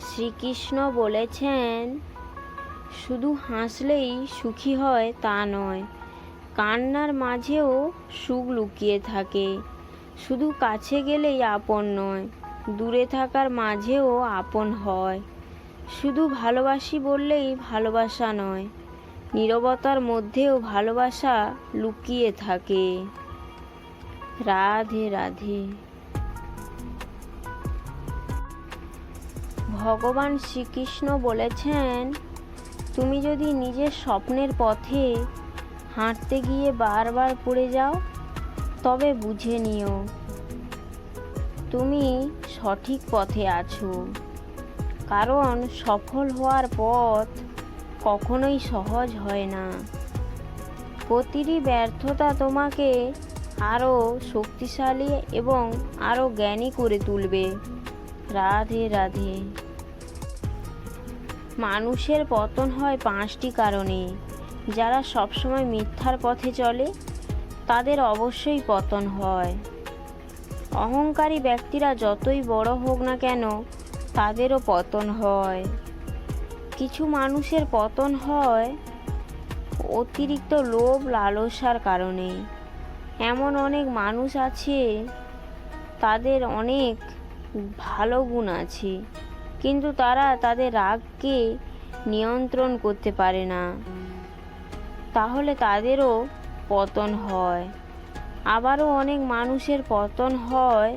শ্রীকৃষ্ণ বলেছেন, শুধু হাসলেই সুখী হয় তা নয়, কান্নার মাঝেও সুখ লুকিয়ে থাকে। শুধু কাছে গেলেই আপন নয়, দূরে থাকার মাঝেও আপন হয়। শুধু ভালোবাসি বললেই ভালোবাসা নয়, নীরবতার মধ্যেও ভালোবাসা লুকিয়ে থাকে। রাধে রাধে। ভগবান শ্রীকৃষ্ণ বলেছেন, তুমি যদি নিজের স্বপ্নের পথে হাঁটতে গিয়ে বারবার পড়ে যাও, তবে বুঝে নিও তুমি সঠিক পথে আছো। কারণ সফল হওয়ার পথ কখনোই সহজ হয় না। প্রতিটি ব্যর্থতা তোমাকে আরও শক্তিশালী এবং আরও জ্ঞানী করে তুলবে। রাধে রাধে। মানুষের পতন হয় 5টি কারণে। যারা সবসময় মিথ্যার পথে চলে তাদের অবশ্যই পতন হয়। অহংকারী ব্যক্তিরা যতই বড় হোক না কেন তাদেরও পতন হয়। কিছু মানুষের পতন হয় অতিরিক্ত লোভ লালসার কারণে। এমন অনেক মানুষ আছে তাদের অনেক ভালো গুণ আছে, কিন্তু তারা তাদের রাগকে নিয়ন্ত্রণ করতে পারে না, তাহলে তাদেরও পতন হয়। আবারও অনেক মানুষের পতন হয়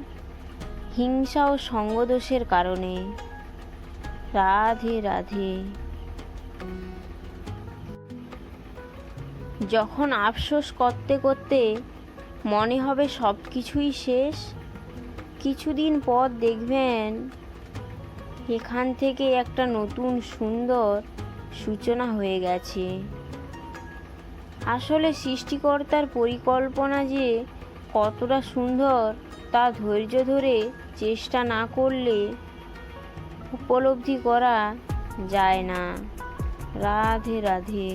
হিংসা ও সঙ্গদোষের কারণে। রাধে রাধে। যখন আফসোস করতে করতে মনে হবে সব কিছুই শেষ, কিছুদিন পর দেখবেন এখান থেকে একটা নতুন সুন্দর সূচনা হয়ে গেছে। আসলে সৃষ্টিকর্তার পরিকল্পনা যে কতটা সুন্দর তা ধৈর্য ধরে চেষ্টা না করলে উপলব্ধি করা যায় না। রাধে রাধে।